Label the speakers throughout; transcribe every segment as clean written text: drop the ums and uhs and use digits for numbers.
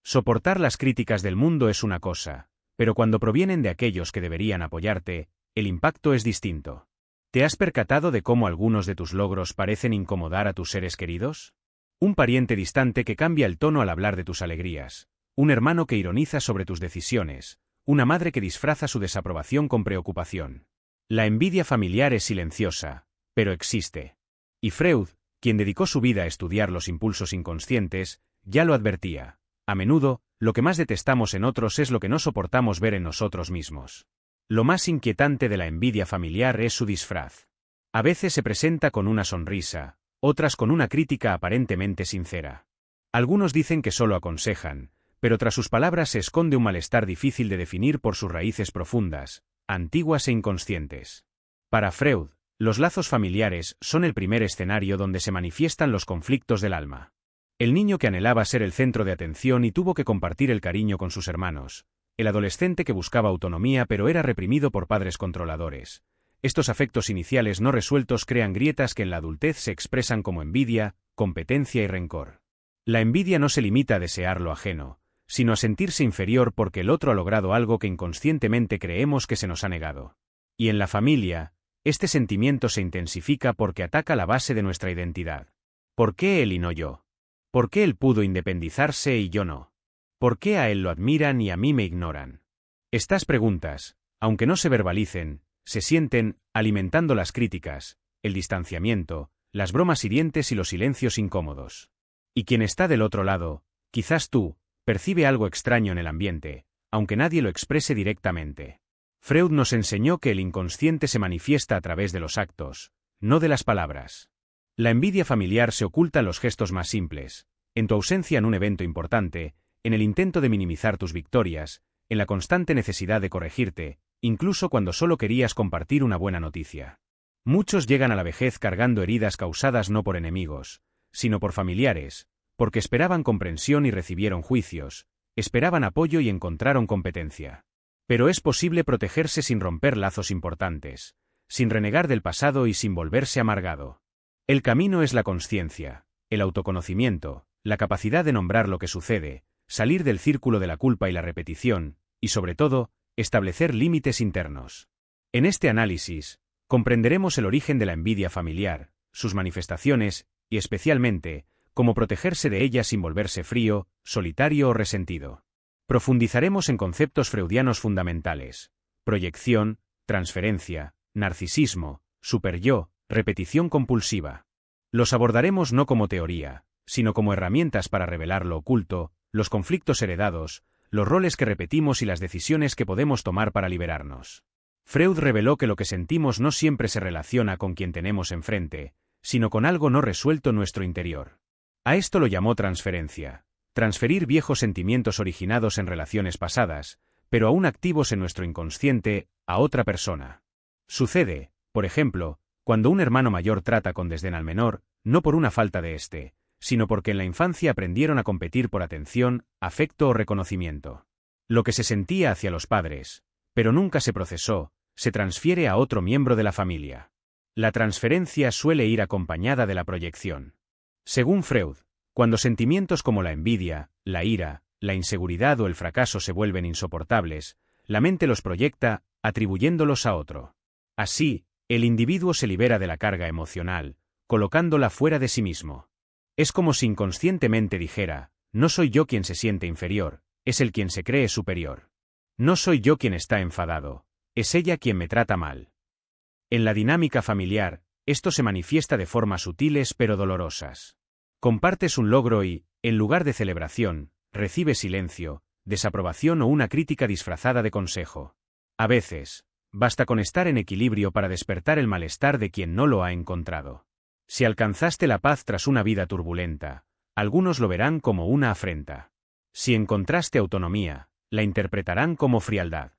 Speaker 1: Soportar las críticas del mundo es una cosa, pero cuando provienen de aquellos que deberían apoyarte, el impacto es distinto. ¿Te has percatado de cómo algunos de tus logros parecen incomodar a tus seres queridos? Un pariente distante que cambia el tono al hablar de tus alegrías, un hermano que ironiza sobre tus decisiones, una madre que disfraza su desaprobación con preocupación. La envidia familiar es silenciosa, pero existe. Y Freud, quien dedicó su vida a estudiar los impulsos inconscientes, ya lo advertía. A menudo, lo que más detestamos en otros es lo que no soportamos ver en nosotros mismos. Lo más inquietante de la envidia familiar es su disfraz. A veces se presenta con una sonrisa, otras con una crítica aparentemente sincera. Algunos dicen que solo aconsejan, pero tras sus palabras se esconde un malestar difícil de definir por sus raíces profundas, antiguas e inconscientes. Para Freud, los lazos familiares son el primer escenario donde se manifiestan los conflictos del alma. El niño que anhelaba ser el centro de atención y tuvo que compartir el cariño con sus hermanos. El adolescente que buscaba autonomía pero era reprimido por padres controladores. Estos afectos iniciales no resueltos crean grietas que en la adultez se expresan como envidia, competencia y rencor. La envidia no se limita a desear lo ajeno, sino a sentirse inferior porque el otro ha logrado algo que inconscientemente creemos que se nos ha negado. Y en la familia, este sentimiento se intensifica porque ataca la base de nuestra identidad. ¿Por qué él y no yo? ¿Por qué él pudo independizarse y yo no? ¿Por qué a él lo admiran y a mí me ignoran? Estas preguntas, aunque no se verbalicen, se sienten, alimentando las críticas, el distanciamiento, las bromas hirientes y los silencios incómodos. Y quien está del otro lado, quizás tú, percibe algo extraño en el ambiente, aunque nadie lo exprese directamente. Freud nos enseñó que el inconsciente se manifiesta a través de los actos, no de las palabras. La envidia familiar se oculta en los gestos más simples, en tu ausencia en un evento importante, en el intento de minimizar tus victorias, en la constante necesidad de corregirte, incluso cuando solo querías compartir una buena noticia. Muchos llegan a la vejez cargando heridas causadas no por enemigos, sino por familiares, porque esperaban comprensión y recibieron juicios, esperaban apoyo y encontraron competencia. Pero es posible protegerse sin romper lazos importantes, sin renegar del pasado y sin volverse amargado. El camino es la consciencia, el autoconocimiento, la capacidad de nombrar lo que sucede, salir del círculo de la culpa y la repetición, y sobre todo, establecer límites internos. En este análisis, comprenderemos el origen de la envidia familiar, sus manifestaciones, y especialmente, cómo protegerse de ella sin volverse frío, solitario o resentido. Profundizaremos en conceptos freudianos fundamentales: proyección, transferencia, narcisismo, superyo, repetición compulsiva. Los abordaremos no como teoría, sino como herramientas para revelar lo oculto, los conflictos heredados, los roles que repetimos y las decisiones que podemos tomar para liberarnos. Freud reveló que lo que sentimos no siempre se relaciona con quien tenemos enfrente, sino con algo no resuelto en nuestro interior. A esto lo llamó transferencia, transferir viejos sentimientos originados en relaciones pasadas, pero aún activos en nuestro inconsciente, a otra persona. Sucede, por ejemplo, cuando un hermano mayor trata con desdén al menor, no por una falta de éste, sino porque en la infancia aprendieron a competir por atención, afecto o reconocimiento. Lo que se sentía hacia los padres, pero nunca se procesó, se transfiere a otro miembro de la familia. La transferencia suele ir acompañada de la proyección. Según Freud, cuando sentimientos como la envidia, la ira, la inseguridad o el fracaso se vuelven insoportables, la mente los proyecta, atribuyéndolos a otro. Así, el individuo se libera de la carga emocional, colocándola fuera de sí mismo. Es como si inconscientemente dijera: no soy yo quien se siente inferior, es él quien se cree superior. No soy yo quien está enfadado, es ella quien me trata mal. En la dinámica familiar, esto se manifiesta de formas sutiles pero dolorosas. Compartes un logro y, en lugar de celebración, recibes silencio, desaprobación o una crítica disfrazada de consejo. A veces, basta con estar en equilibrio para despertar el malestar de quien no lo ha encontrado. Si alcanzaste la paz tras una vida turbulenta, algunos lo verán como una afrenta. Si encontraste autonomía, la interpretarán como frialdad.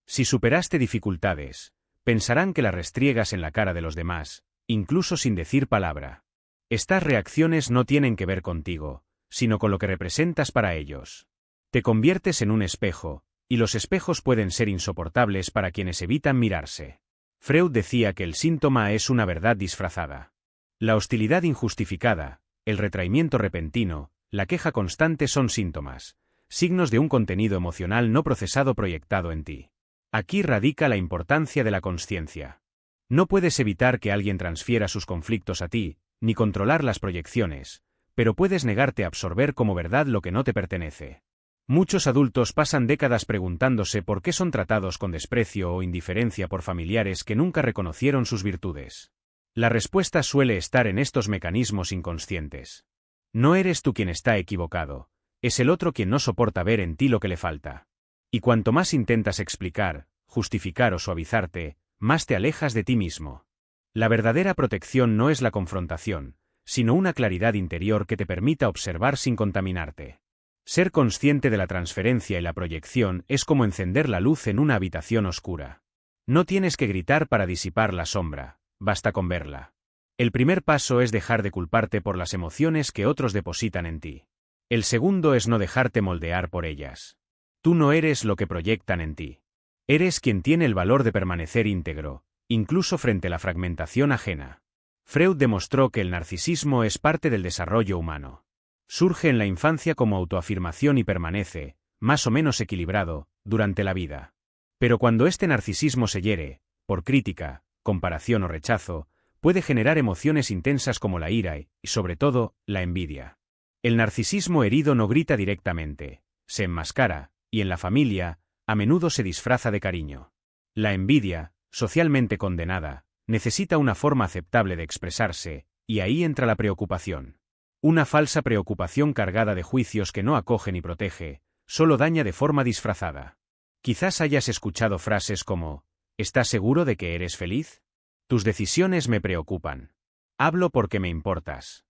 Speaker 1: Si superaste dificultades, pensarán que las restriegas en la cara de los demás, incluso sin decir palabra. Estas reacciones no tienen que ver contigo, sino con lo que representas para ellos. Te conviertes en un espejo, y los espejos pueden ser insoportables para quienes evitan mirarse. Freud decía que el síntoma es una verdad disfrazada. La hostilidad injustificada, el retraimiento repentino, la queja constante son síntomas. signos de un contenido emocional no procesado proyectado en ti. Aquí radica la importancia de la consciencia. No puedes evitar que alguien transfiera sus conflictos a ti, ni controlar las proyecciones, pero puedes negarte a absorber como verdad lo que no te pertenece. Muchos adultos pasan décadas preguntándose por qué son tratados con desprecio o indiferencia por familiares que nunca reconocieron sus virtudes. La respuesta suele estar en estos mecanismos inconscientes. No eres tú quien está equivocado, es el otro quien no soporta ver en ti lo que le falta. Y cuanto más intentas explicar, justificar o suavizarte, más te alejas de ti mismo. La verdadera protección no es la confrontación, sino una claridad interior que te permita observar sin contaminarte. Ser consciente de la transferencia y la proyección es como encender la luz en una habitación oscura. No tienes que gritar para disipar la sombra, basta con verla. El primer paso es dejar de culparte por las emociones que otros depositan en ti. El segundo es no dejarte moldear por ellas. Tú no eres lo que proyectan en ti. Eres quien tiene el valor de permanecer íntegro, incluso frente a la fragmentación ajena. Freud demostró que el narcisismo es parte del desarrollo humano. Surge en la infancia como autoafirmación y permanece, más o menos equilibrado, durante la vida. Pero cuando este narcisismo se hiere, por crítica, comparación o rechazo, puede generar emociones intensas como la ira y, sobre todo, la envidia. El narcisismo herido no grita directamente, se enmascara, y en la familia, a menudo se disfraza de cariño. La envidia, socialmente condenada, necesita una forma aceptable de expresarse, y ahí entra la preocupación. Una falsa preocupación cargada de juicios que no acoge ni protege, solo daña de forma disfrazada. Quizás hayas escuchado frases como, ¿estás seguro de que eres feliz? Tus decisiones me preocupan. Hablo porque me importas.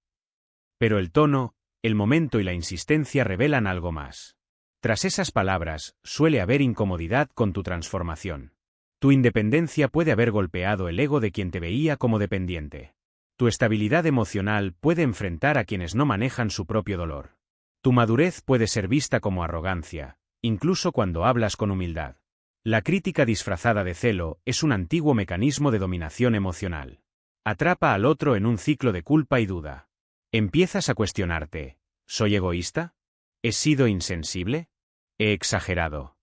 Speaker 1: Pero el tono, el momento y la insistencia revelan algo más. Tras esas palabras, suele haber incomodidad con tu transformación. Tu independencia puede haber golpeado el ego de quien te veía como dependiente. Tu estabilidad emocional puede enfrentar a quienes no manejan su propio dolor. Tu madurez puede ser vista como arrogancia, incluso cuando hablas con humildad. La crítica disfrazada de celo es un antiguo mecanismo de dominación emocional. Atrapa al otro en un ciclo de culpa y duda. Empiezas a cuestionarte, ¿soy egoísta? ¿He sido insensible? ¿He exagerado?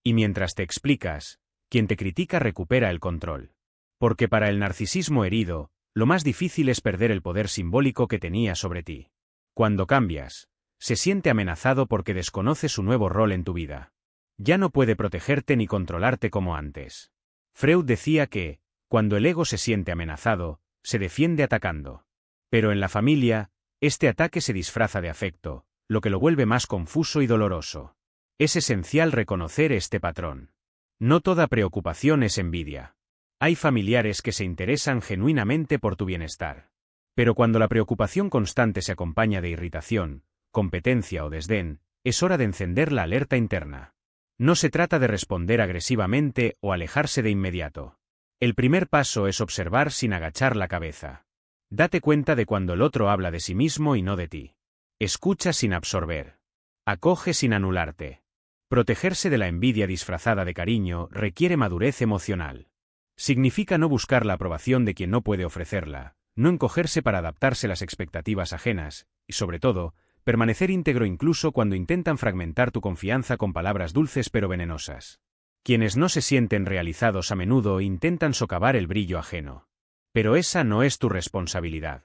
Speaker 1: Y mientras te explicas, quien te critica recupera el control. Porque para el narcisismo herido, lo más difícil es perder el poder simbólico que tenía sobre ti. Cuando cambias, se siente amenazado porque desconoce su nuevo rol en tu vida. Ya no puede protegerte ni controlarte como antes. Freud decía que, cuando el ego se siente amenazado, se defiende atacando. Pero en la familia, este ataque se disfraza de afecto, lo que lo vuelve más confuso y doloroso. Es esencial reconocer este patrón. No toda preocupación es envidia. Hay familiares que se interesan genuinamente por tu bienestar. Pero cuando la preocupación constante se acompaña de irritación, competencia o desdén, es hora de encender la alerta interna. No se trata de responder agresivamente o alejarse de inmediato. El primer paso es observar sin agachar la cabeza. Date cuenta de cuando el otro habla de sí mismo y no de ti. Escucha sin absorber. Acoge sin anularte. Protegerse de la envidia disfrazada de cariño requiere madurez emocional. Significa no buscar la aprobación de quien no puede ofrecerla, no encogerse para adaptarse a las expectativas ajenas, y sobre todo, permanecer íntegro incluso cuando intentan fragmentar tu confianza con palabras dulces pero venenosas. Quienes no se sienten realizados a menudo intentan socavar el brillo ajeno. Pero esa no es tu responsabilidad.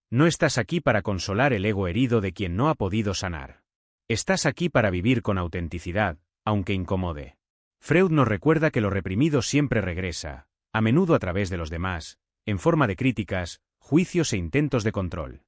Speaker 1: No estás aquí para consolar el ego herido de quien no ha podido sanar. Estás aquí para vivir con autenticidad, aunque incomode. Freud nos recuerda que lo reprimido siempre regresa, a menudo a través de los demás, en forma de críticas, juicios e intentos de control.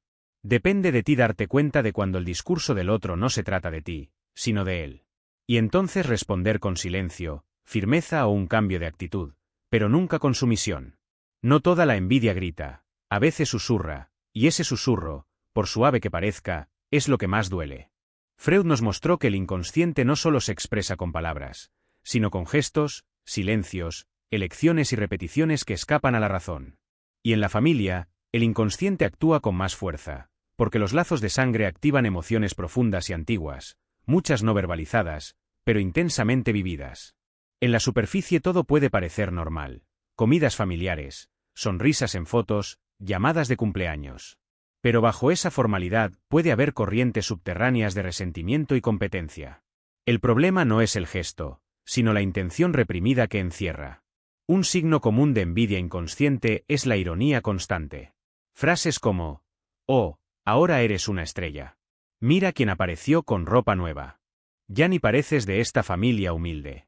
Speaker 1: Depende de ti darte cuenta de cuando el discurso del otro no se trata de ti, sino de él. Y entonces responder con silencio, firmeza o un cambio de actitud, pero nunca con sumisión. No toda la envidia grita, a veces susurra, y ese susurro, por suave que parezca, es lo que más duele. Freud nos mostró que el inconsciente no solo se expresa con palabras, sino con gestos, silencios, elecciones y repeticiones que escapan a la razón. Y en la familia, el inconsciente actúa con más fuerza, porque los lazos de sangre activan emociones profundas y antiguas, muchas no verbalizadas, pero intensamente vividas. En la superficie todo puede parecer normal: comidas familiares, sonrisas en fotos, llamadas de cumpleaños. Pero bajo esa formalidad puede haber corrientes subterráneas de resentimiento y competencia. El problema no es el gesto, sino la intención reprimida que encierra. Un signo común de envidia inconsciente es la ironía constante. Frases como, «Oh, ahora eres una estrella. Mira quién apareció con ropa nueva. Ya ni pareces de esta familia humilde».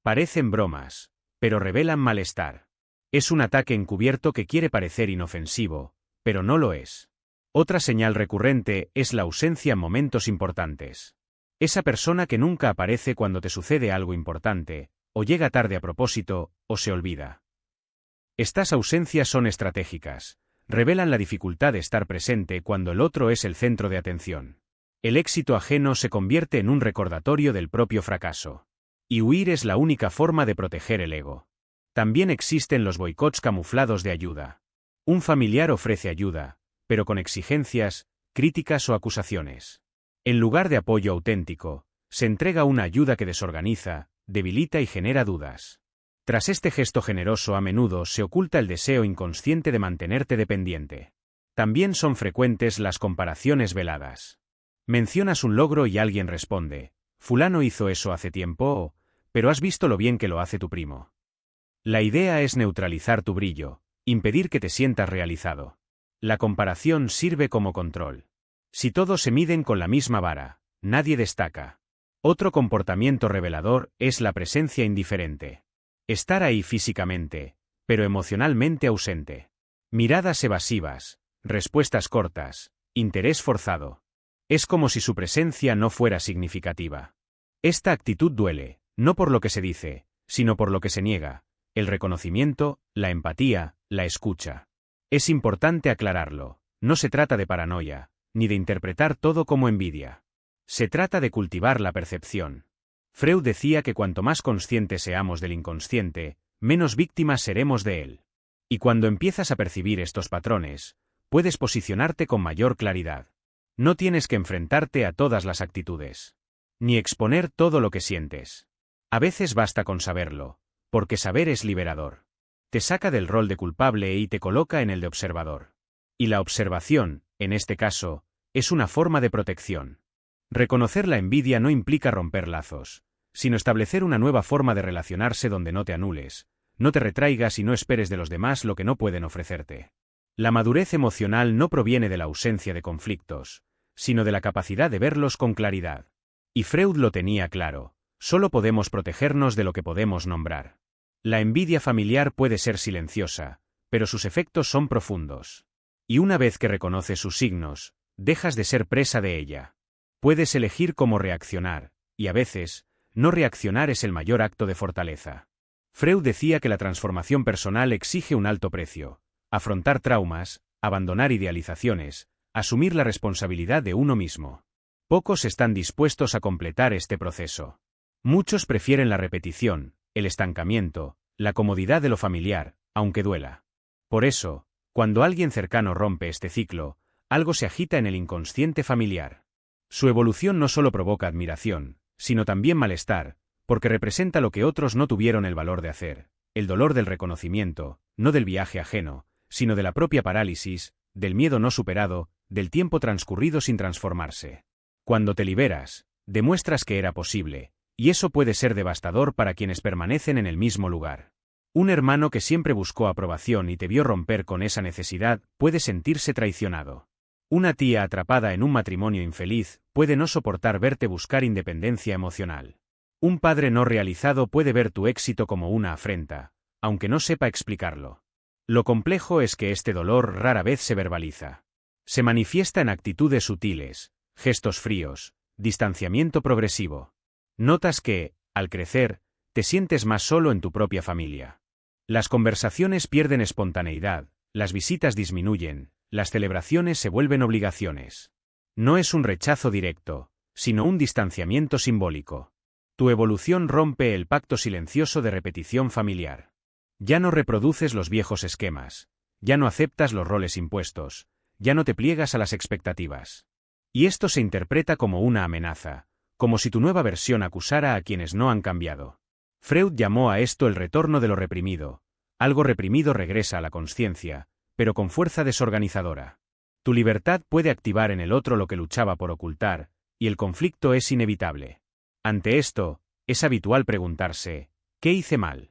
Speaker 1: Parecen bromas, pero revelan malestar. Es un ataque encubierto que quiere parecer inofensivo, pero no lo es. Otra señal recurrente es la ausencia en momentos importantes. Esa persona que nunca aparece cuando te sucede algo importante, o llega tarde a propósito, o se olvida. Estas ausencias son estratégicas. Revelan la dificultad de estar presente cuando el otro es el centro de atención. El éxito ajeno se convierte en un recordatorio del propio fracaso. Y huir es la única forma de proteger el ego. También existen los boicots camuflados de ayuda. Un familiar ofrece ayuda, pero con exigencias, críticas o acusaciones. En lugar de apoyo auténtico, se entrega una ayuda que desorganiza, debilita y genera dudas. Tras este gesto generoso a menudo se oculta el deseo inconsciente de mantenerte dependiente. También son frecuentes las comparaciones veladas. Mencionas un logro y alguien responde, «Fulano hizo eso hace tiempo, pero has visto lo bien que lo hace tu primo». La idea es neutralizar tu brillo, impedir que te sientas realizado. La comparación sirve como control. Si todos se miden con la misma vara, nadie destaca. Otro comportamiento revelador es la presencia indiferente. Estar ahí físicamente, pero emocionalmente ausente. Miradas evasivas, respuestas cortas, interés forzado. Es como si su presencia no fuera significativa. Esta actitud duele, no por lo que se dice, sino por lo que se niega, el reconocimiento, la empatía, la escucha. Es importante aclararlo, no se trata de paranoia, ni de interpretar todo como envidia. Se trata de cultivar la percepción. Freud decía que cuanto más conscientes seamos del inconsciente, menos víctimas seremos de él. Y cuando empiezas a percibir estos patrones, puedes posicionarte con mayor claridad. No tienes que enfrentarte a todas las actitudes, ni exponer todo lo que sientes. A veces basta con saberlo, porque saber es liberador. Te saca del rol de culpable y te coloca en el de observador. Y la observación, en este caso, es una forma de protección. Reconocer la envidia no implica romper lazos, sino establecer una nueva forma de relacionarse donde no te anules, no te retraigas y no esperes de los demás lo que no pueden ofrecerte. La madurez emocional no proviene de la ausencia de conflictos, sino de la capacidad de verlos con claridad. Y Freud lo tenía claro, solo podemos protegernos de lo que podemos nombrar. La envidia familiar puede ser silenciosa, pero sus efectos son profundos. Y una vez que reconoces sus signos, dejas de ser presa de ella. Puedes elegir cómo reaccionar, y a veces, no reaccionar es el mayor acto de fortaleza. Freud decía que la transformación personal exige un alto precio: afrontar traumas, abandonar idealizaciones, asumir la responsabilidad de uno mismo. Pocos están dispuestos a completar este proceso. Muchos prefieren la repetición, el estancamiento, la comodidad de lo familiar, aunque duela. Por eso, cuando alguien cercano rompe este ciclo, algo se agita en el inconsciente familiar. Su evolución no solo provoca admiración, sino también malestar, porque representa lo que otros no tuvieron el valor de hacer, el dolor del reconocimiento, no del viaje ajeno, sino de la propia parálisis, del miedo no superado, del tiempo transcurrido sin transformarse. Cuando te liberas, demuestras que era posible, y eso puede ser devastador para quienes permanecen en el mismo lugar. Un hermano que siempre buscó aprobación y te vio romper con esa necesidad puede sentirse traicionado. Una tía atrapada en un matrimonio infeliz puede no soportar verte buscar independencia emocional. Un padre no realizado puede ver tu éxito como una afrenta, aunque no sepa explicarlo. Lo complejo es que este dolor rara vez se verbaliza. Se manifiesta en actitudes sutiles, gestos fríos, distanciamiento progresivo. Notas que, al crecer, te sientes más solo en tu propia familia. Las conversaciones pierden espontaneidad, las visitas disminuyen, las celebraciones se vuelven obligaciones. No es un rechazo directo, sino un distanciamiento simbólico. Tu evolución rompe el pacto silencioso de repetición familiar. Ya no reproduces los viejos esquemas, ya no aceptas los roles impuestos, ya no te pliegas a las expectativas. Y esto se interpreta como una amenaza, como si tu nueva versión acusara a quienes no han cambiado. Freud llamó a esto el retorno de lo reprimido. Algo reprimido regresa a la consciencia, pero con fuerza desorganizadora. Tu libertad puede activar en el otro lo que luchaba por ocultar, y el conflicto es inevitable. Ante esto, es habitual preguntarse, ¿qué hice mal?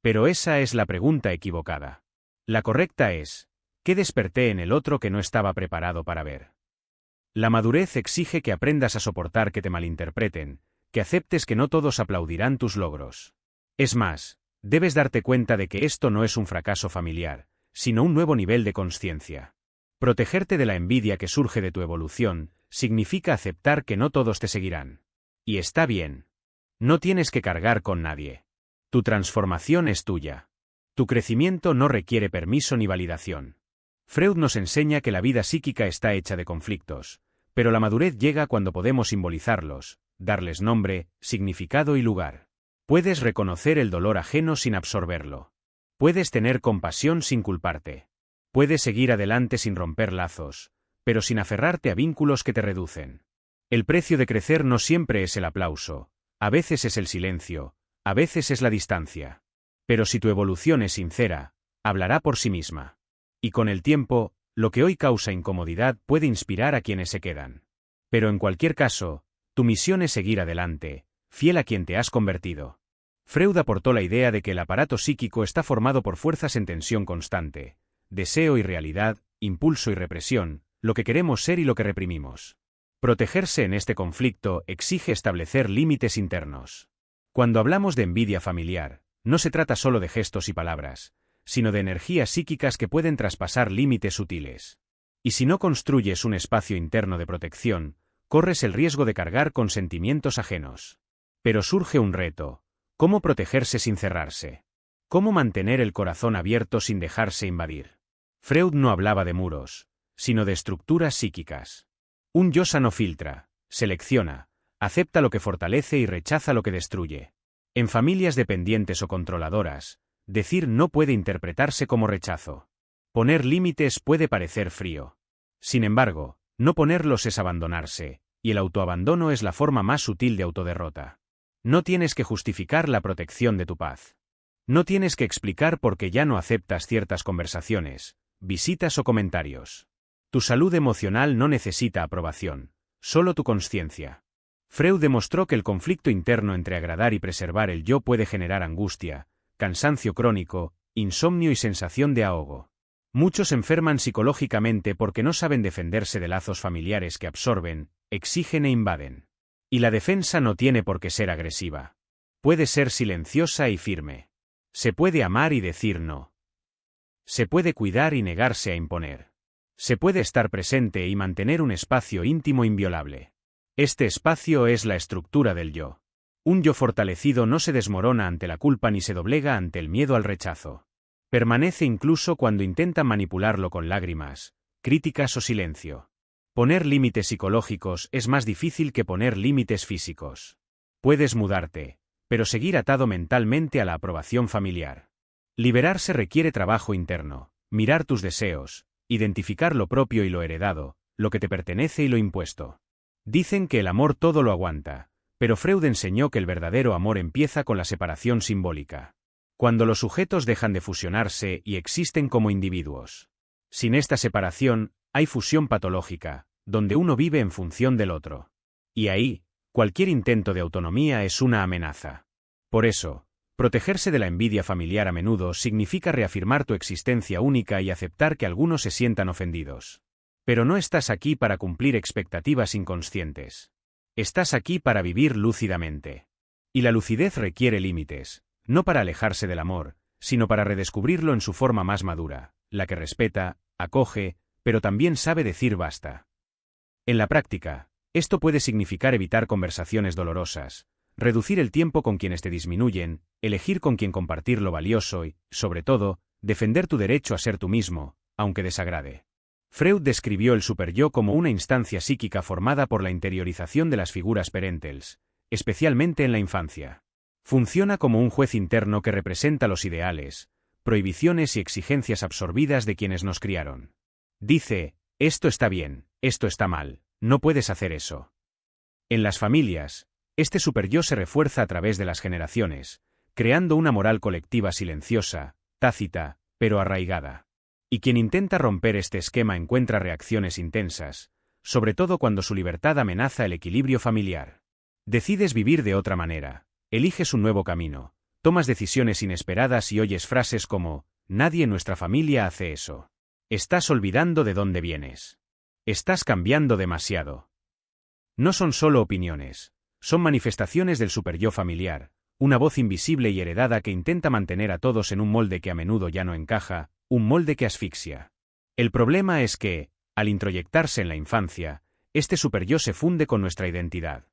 Speaker 1: Pero esa es la pregunta equivocada. La correcta es, ¿qué desperté en el otro que no estaba preparado para ver? La madurez exige que aprendas a soportar que te malinterpreten, que aceptes que no todos aplaudirán tus logros. Es más, debes darte cuenta de que esto no es un fracaso familiar, sino un nuevo nivel de consciencia. Protegerte de la envidia que surge de tu evolución significa aceptar que no todos te seguirán. Y está bien. No tienes que cargar con nadie. Tu transformación es tuya. Tu crecimiento no requiere permiso ni validación. Freud nos enseña que la vida psíquica está hecha de conflictos, pero la madurez llega cuando podemos simbolizarlos, darles nombre, significado y lugar. Puedes reconocer el dolor ajeno sin absorberlo. Puedes tener compasión sin culparte. Puedes seguir adelante sin romper lazos, pero sin aferrarte a vínculos que te reducen. El precio de crecer no siempre es el aplauso, a veces es el silencio, a veces es la distancia. Pero si tu evolución es sincera, hablará por sí misma. Y con el tiempo, lo que hoy causa incomodidad puede inspirar a quienes se quedan. Pero en cualquier caso, tu misión es seguir adelante, fiel a quien te has convertido. Freud aportó la idea de que el aparato psíquico está formado por fuerzas en tensión constante, deseo y realidad, impulso y represión, lo que queremos ser y lo que reprimimos. Protegerse en este conflicto exige establecer límites internos. Cuando hablamos de envidia familiar, no se trata solo de gestos y palabras, sino de energías psíquicas que pueden traspasar límites sutiles. Y si no construyes un espacio interno de protección, corres el riesgo de cargar con sentimientos ajenos. Pero surge un reto: ¿cómo protegerse sin cerrarse? ¿Cómo mantener el corazón abierto sin dejarse invadir? Freud no hablaba de muros, sino de estructuras psíquicas. Un yo sano filtra, selecciona, acepta lo que fortalece y rechaza lo que destruye. En familias dependientes o controladoras, decir no puede interpretarse como rechazo. Poner límites puede parecer frío. Sin embargo, no ponerlos es abandonarse, y el autoabandono es la forma más sutil de autoderrota. No tienes que justificar la protección de tu paz. No tienes que explicar por qué ya no aceptas ciertas conversaciones, visitas o comentarios. Tu salud emocional no necesita aprobación, solo tu consciencia. Freud demostró que el conflicto interno entre agradar y preservar el yo puede generar angustia, cansancio crónico, insomnio y sensación de ahogo. Muchos enferman psicológicamente porque no saben defenderse de lazos familiares que absorben, exigen e invaden. Y la defensa no tiene por qué ser agresiva. Puede ser silenciosa y firme. Se puede amar y decir no. Se puede cuidar y negarse a imponer. Se puede estar presente y mantener un espacio íntimo inviolable. Este espacio es la estructura del yo. Un yo fortalecido no se desmorona ante la culpa ni se doblega ante el miedo al rechazo. Permanece incluso cuando intentan manipularlo con lágrimas, críticas o silencio. Poner límites psicológicos es más difícil que poner límites físicos. Puedes mudarte, pero seguir atado mentalmente a la aprobación familiar. Liberarse requiere trabajo interno, mirar tus deseos, identificar lo propio y lo heredado, lo que te pertenece y lo impuesto. Dicen que el amor todo lo aguanta, pero Freud enseñó que el verdadero amor empieza con la separación simbólica. Cuando los sujetos dejan de fusionarse y existen como individuos. Sin esta separación, hay fusión patológica, donde uno vive en función del otro. Y ahí, cualquier intento de autonomía es una amenaza. Por eso, protegerse de la envidia familiar a menudo significa reafirmar tu existencia única y aceptar que algunos se sientan ofendidos. Pero no estás aquí para cumplir expectativas inconscientes. Estás aquí para vivir lúcidamente. Y la lucidez requiere límites, no para alejarse del amor, sino para redescubrirlo en su forma más madura, la que respeta, acoge, pero también sabe decir basta. En la práctica, esto puede significar evitar conversaciones dolorosas, reducir el tiempo con quienes te disminuyen, elegir con quién compartir lo valioso y, sobre todo, defender tu derecho a ser tú mismo, aunque desagrade. Freud describió el superyo como una instancia psíquica formada por la interiorización de las figuras parentales, especialmente en la infancia. Funciona como un juez interno que representa los ideales, prohibiciones y exigencias absorbidas de quienes nos criaron. Dice, esto está bien, esto está mal, no puedes hacer eso. En las familias, este superyo se refuerza a través de las generaciones, creando una moral colectiva silenciosa, tácita, pero arraigada. Y quien intenta romper este esquema encuentra reacciones intensas, sobre todo cuando su libertad amenaza el equilibrio familiar. Decides vivir de otra manera, eliges un nuevo camino, tomas decisiones inesperadas y oyes frases como, nadie en nuestra familia hace eso. Estás olvidando de dónde vienes. Estás cambiando demasiado. No son solo opiniones, son manifestaciones del superyo familiar, una voz invisible y heredada que intenta mantener a todos en un molde que a menudo ya no encaja, un molde que asfixia. El problema es que, al introyectarse en la infancia, este superyo se funde con nuestra identidad.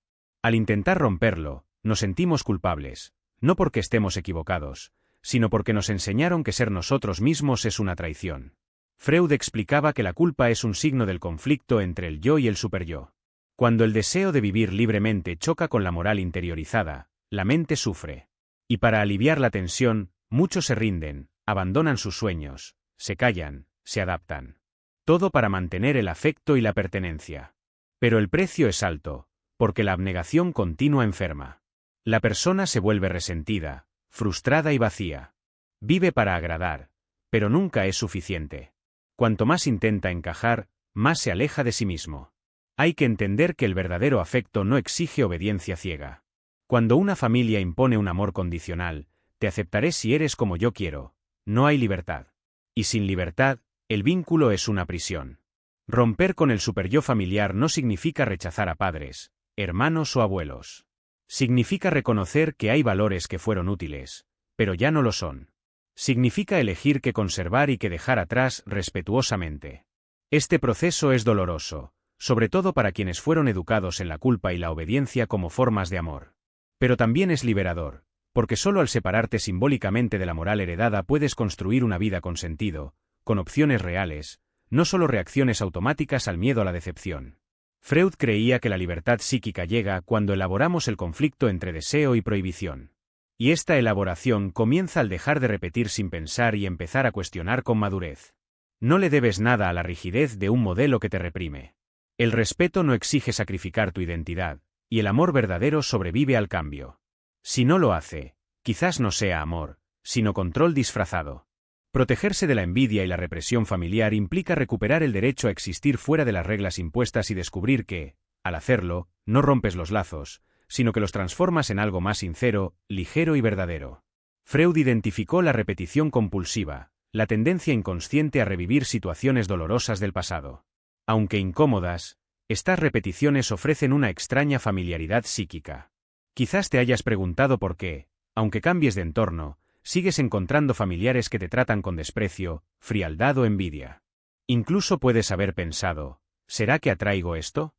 Speaker 1: Al intentar romperlo, nos sentimos culpables, no porque estemos equivocados, sino porque nos enseñaron que ser nosotros mismos es una traición. Freud explicaba que la culpa es un signo del conflicto entre el yo y el superyo. Cuando el deseo de vivir libremente choca con la moral interiorizada, la mente sufre. Y para aliviar la tensión, muchos se rinden, abandonan sus sueños, se callan, se adaptan. Todo para mantener el afecto y la pertenencia. Pero el precio es alto, porque la abnegación continua enferma. La persona se vuelve resentida, frustrada y vacía. Vive para agradar, pero nunca es suficiente. Cuanto más intenta encajar, más se aleja de sí mismo. Hay que entender que el verdadero afecto no exige obediencia ciega. Cuando una familia impone un amor condicional, te aceptaré si eres como yo quiero, no hay libertad. Y sin libertad, el vínculo es una prisión. Romper con el superyo familiar no significa rechazar a padres, hermanos o abuelos. Significa reconocer que hay valores que fueron útiles, pero ya no lo son. Significa elegir qué conservar y qué dejar atrás respetuosamente. Este proceso es doloroso, sobre todo para quienes fueron educados en la culpa y la obediencia como formas de amor. Pero también es liberador, porque solo al separarte simbólicamente de la moral heredada puedes construir una vida con sentido, con opciones reales, no solo reacciones automáticas al miedo a la decepción. Freud creía que la libertad psíquica llega cuando elaboramos el conflicto entre deseo y prohibición. Y esta elaboración comienza al dejar de repetir sin pensar y empezar a cuestionar con madurez. No le debes nada a la rigidez de un modelo que te reprime. El respeto no exige sacrificar tu identidad, y el amor verdadero sobrevive al cambio. Si no lo hace, quizás no sea amor, sino control disfrazado. Protegerse de la envidia y la represión familiar implica recuperar el derecho a existir fuera de las reglas impuestas y descubrir que, al hacerlo, no rompes los lazos, sino que los transformas en algo más sincero, ligero y verdadero. Freud identificó la repetición compulsiva, la tendencia inconsciente a revivir situaciones dolorosas del pasado. Aunque incómodas, estas repeticiones ofrecen una extraña familiaridad psíquica. Quizás te hayas preguntado por qué, aunque cambies de entorno, sigues encontrando familiares que te tratan con desprecio, frialdad o envidia. Incluso puedes haber pensado, ¿será que atraigo esto?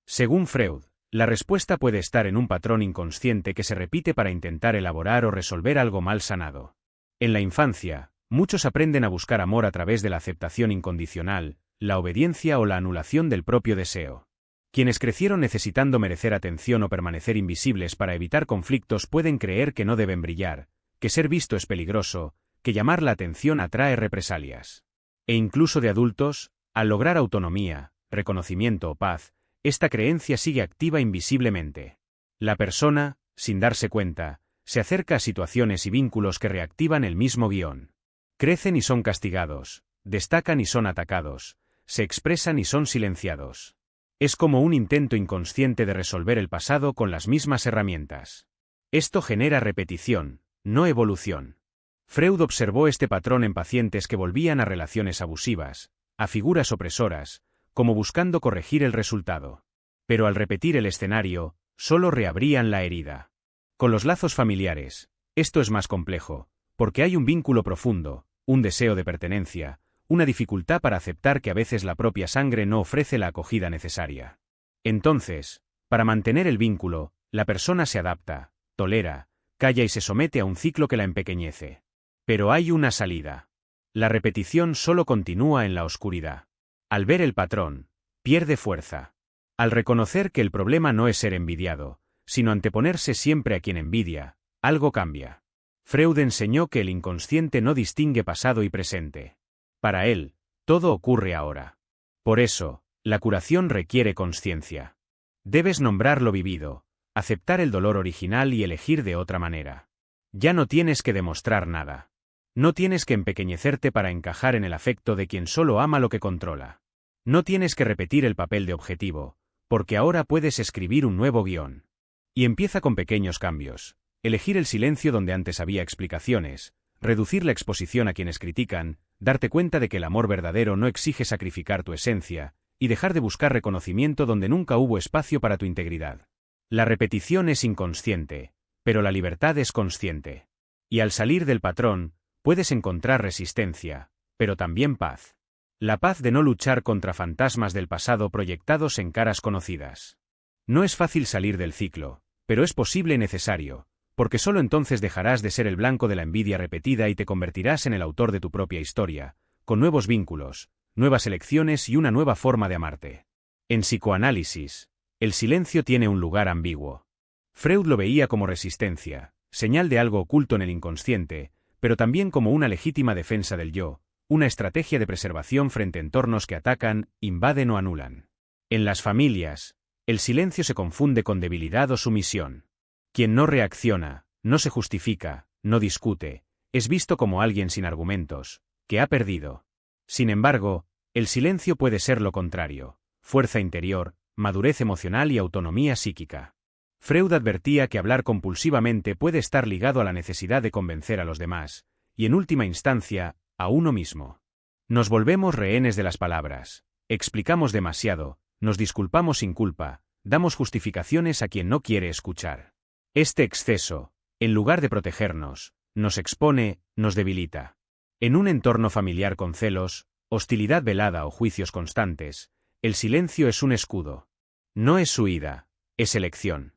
Speaker 1: Según Freud, la respuesta puede estar en un patrón inconsciente que se repite para intentar elaborar o resolver algo mal sanado. En la infancia, muchos aprenden a buscar amor a través de la aceptación incondicional, la obediencia o la anulación del propio deseo. Quienes crecieron necesitando merecer atención o permanecer invisibles para evitar conflictos pueden creer que no deben brillar, que ser visto es peligroso, que llamar la atención atrae represalias. E incluso de adultos, al lograr autonomía, reconocimiento o paz, esta creencia sigue activa invisiblemente. La persona, sin darse cuenta, se acerca a situaciones y vínculos que reactivan el mismo guión. Crecen y son castigados, destacan y son atacados, se expresan y son silenciados. Es como un intento inconsciente de resolver el pasado con las mismas herramientas. Esto genera repetición, no evolución. Freud observó este patrón en pacientes que volvían a relaciones abusivas, a figuras opresoras, como buscando corregir el resultado. Pero al repetir el escenario, solo reabrían la herida. Con los lazos familiares, esto es más complejo, porque hay un vínculo profundo, un deseo de pertenencia, una dificultad para aceptar que a veces la propia sangre no ofrece la acogida necesaria. Entonces, para mantener el vínculo, la persona se adapta, tolera, calla y se somete a un ciclo que la empequeñece. Pero hay una salida. La repetición solo continúa en la oscuridad. Al ver el patrón, pierde fuerza. Al reconocer que el problema no es ser envidiado, sino anteponerse siempre a quien envidia, algo cambia. Freud enseñó que el inconsciente no distingue pasado y presente. Para él, todo ocurre ahora. Por eso, la curación requiere consciencia. Debes nombrar lo vivido, aceptar el dolor original y elegir de otra manera. Ya no tienes que demostrar nada. No tienes que empequeñecerte para encajar en el afecto de quien solo ama lo que controla. No tienes que repetir el papel de objetivo, porque ahora puedes escribir un nuevo guión. Y empieza con pequeños cambios. Elegir el silencio donde antes había explicaciones, reducir la exposición a quienes critican, darte cuenta de que el amor verdadero no exige sacrificar tu esencia, y dejar de buscar reconocimiento donde nunca hubo espacio para tu integridad. La repetición es inconsciente, pero la libertad es consciente. Y al salir del patrón, puedes encontrar resistencia, pero también paz. La paz de no luchar contra fantasmas del pasado proyectados en caras conocidas. No es fácil salir del ciclo, pero es posible y necesario, porque solo entonces dejarás de ser el blanco de la envidia repetida y te convertirás en el autor de tu propia historia, con nuevos vínculos, nuevas elecciones y una nueva forma de amarte. En psicoanálisis, el silencio tiene un lugar ambiguo. Freud lo veía como resistencia, señal de algo oculto en el inconsciente, pero también como una legítima defensa del yo, una estrategia de preservación frente a entornos que atacan, invaden o anulan. En las familias, el silencio se confunde con debilidad o sumisión. Quien no reacciona, no se justifica, no discute, es visto como alguien sin argumentos, que ha perdido. Sin embargo, el silencio puede ser lo contrario: fuerza interior, madurez emocional y autonomía psíquica. Freud advertía que hablar compulsivamente puede estar ligado a la necesidad de convencer a los demás, y en última instancia, a uno mismo. Nos volvemos rehenes de las palabras, explicamos demasiado, nos disculpamos sin culpa, damos justificaciones a quien no quiere escuchar. Este exceso, en lugar de protegernos, nos expone, nos debilita. En un entorno familiar con celos, hostilidad velada o juicios constantes, el silencio es un escudo. No es huida, es elección.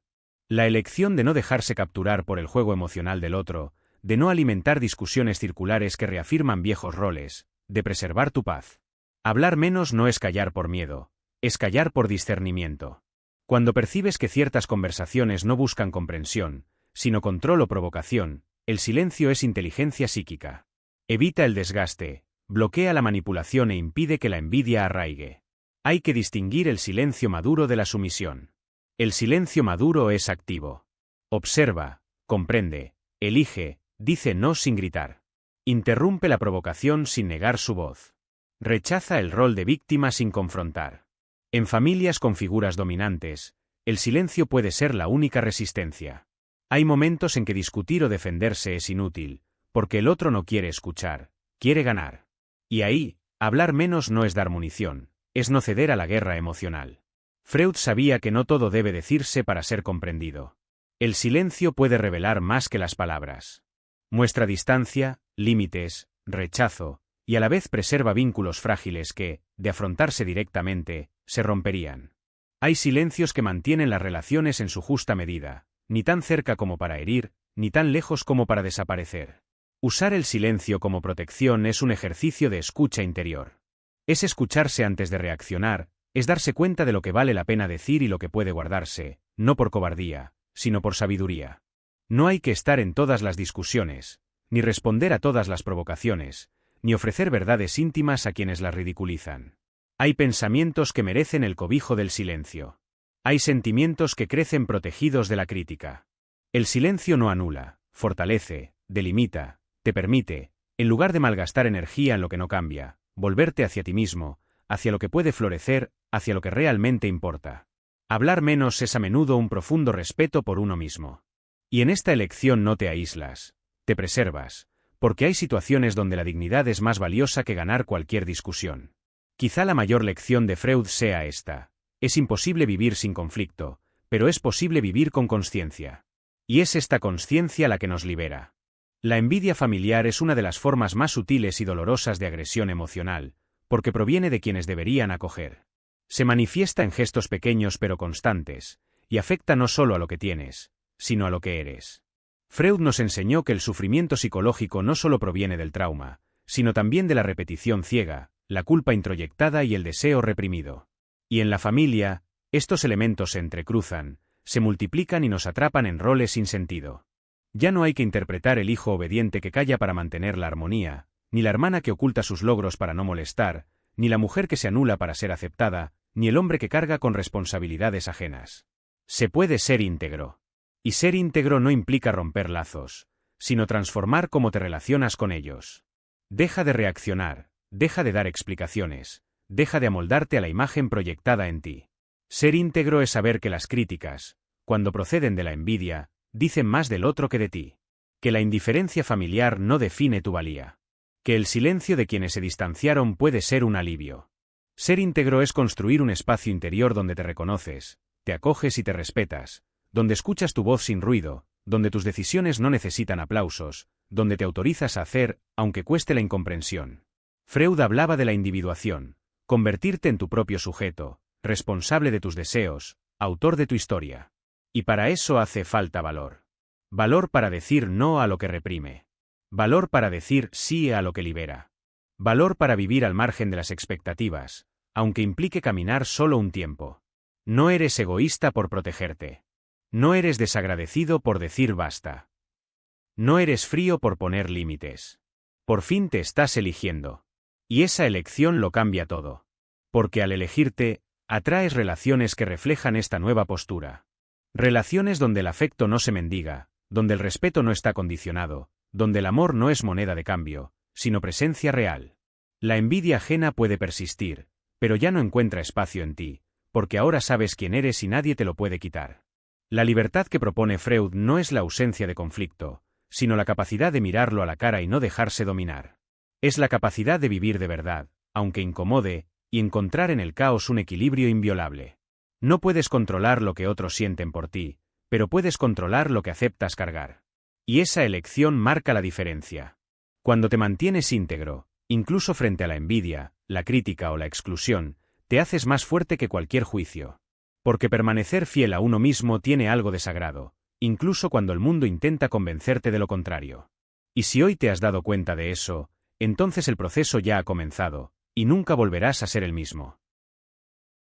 Speaker 1: La elección de no dejarse capturar por el juego emocional del otro, de no alimentar discusiones circulares que reafirman viejos roles, de preservar tu paz. Hablar menos no es callar por miedo, es callar por discernimiento. Cuando percibes que ciertas conversaciones no buscan comprensión, sino control o provocación, el silencio es inteligencia psíquica. Evita el desgaste, bloquea la manipulación e impide que la envidia arraigue. Hay que distinguir el silencio maduro de la sumisión. El silencio maduro es activo. Observa, comprende, elige, dice no sin gritar. Interrumpe la provocación sin negar su voz. Rechaza el rol de víctima sin confrontar. En familias con figuras dominantes, el silencio puede ser la única resistencia. Hay momentos en que discutir o defenderse es inútil, porque el otro no quiere escuchar, quiere ganar. Y ahí, hablar menos no es dar munición, es no ceder a la guerra emocional. Freud sabía que no todo debe decirse para ser comprendido. El silencio puede revelar más que las palabras. Muestra distancia, límites, rechazo, y a la vez preserva vínculos frágiles que, de afrontarse directamente, se romperían. Hay silencios que mantienen las relaciones en su justa medida, ni tan cerca como para herir, ni tan lejos como para desaparecer. Usar el silencio como protección es un ejercicio de escucha interior. Es escucharse antes de reaccionar, es darse cuenta de lo que vale la pena decir y lo que puede guardarse, no por cobardía, sino por sabiduría. No hay que estar en todas las discusiones, ni responder a todas las provocaciones, ni ofrecer verdades íntimas a quienes las ridiculizan. Hay pensamientos que merecen el cobijo del silencio. Hay sentimientos que crecen protegidos de la crítica. El silencio no anula, fortalece, delimita, te permite, en lugar de malgastar energía en lo que no cambia, volverte hacia ti mismo, hacia lo que puede florecer, hacia lo que realmente importa. Hablar menos es a menudo un profundo respeto por uno mismo. Y en esta elección no te aíslas, te preservas, porque hay situaciones donde la dignidad es más valiosa que ganar cualquier discusión. Quizá la mayor lección de Freud sea esta: es imposible vivir sin conflicto, pero es posible vivir con consciencia. Y es esta consciencia la que nos libera. La envidia familiar es una de las formas más sutiles y dolorosas de agresión emocional, porque proviene de quienes deberían acoger. Se manifiesta en gestos pequeños pero constantes, y afecta no solo a lo que tienes, sino a lo que eres. Freud nos enseñó que el sufrimiento psicológico no solo proviene del trauma, sino también de la repetición ciega, la culpa introyectada y el deseo reprimido. Y en la familia, estos elementos se entrecruzan, se multiplican y nos atrapan en roles sin sentido. Ya no hay que interpretar el hijo obediente que calla para mantener la armonía, ni la hermana que oculta sus logros para no molestar, ni la mujer que se anula para ser aceptada, ni el hombre que carga con responsabilidades ajenas. Se puede ser íntegro. Y ser íntegro no implica romper lazos, sino transformar cómo te relacionas con ellos. Deja de reaccionar, deja de dar explicaciones, deja de amoldarte a la imagen proyectada en ti. Ser íntegro es saber que las críticas, cuando proceden de la envidia, dicen más del otro que de ti. Que la indiferencia familiar no define tu valía. Que el silencio de quienes se distanciaron puede ser un alivio. Ser íntegro es construir un espacio interior donde te reconoces, te acoges y te respetas, donde escuchas tu voz sin ruido, donde tus decisiones no necesitan aplausos, donde te autorizas a hacer, aunque cueste la incomprensión. Freud hablaba de la individuación, convertirte en tu propio sujeto, responsable de tus deseos, autor de tu historia. Y para eso hace falta valor. Valor para decir no a lo que reprime. Valor para decir sí a lo que libera. Valor para vivir al margen de las expectativas, aunque implique caminar solo un tiempo. No eres egoísta por protegerte. No eres desagradecido por decir basta. No eres frío por poner límites. Por fin te estás eligiendo. Y esa elección lo cambia todo. Porque al elegirte, atraes relaciones que reflejan esta nueva postura. Relaciones donde el afecto no se mendiga, donde el respeto no está condicionado, donde el amor no es moneda de cambio, sino presencia real. La envidia ajena puede persistir, pero ya no encuentra espacio en ti, porque ahora sabes quién eres y nadie te lo puede quitar. La libertad que propone Freud no es la ausencia de conflicto, sino la capacidad de mirarlo a la cara y no dejarse dominar. Es la capacidad de vivir de verdad, aunque incomode, y encontrar en el caos un equilibrio inviolable. No puedes controlar lo que otros sienten por ti, pero puedes controlar lo que aceptas cargar. Y esa elección marca la diferencia. Cuando te mantienes íntegro, incluso frente a la envidia, la crítica o la exclusión, te haces más fuerte que cualquier juicio. Porque permanecer fiel a uno mismo tiene algo de sagrado, incluso cuando el mundo intenta convencerte de lo contrario. Y si hoy te has dado cuenta de eso, entonces el proceso ya ha comenzado, y nunca volverás a ser el mismo.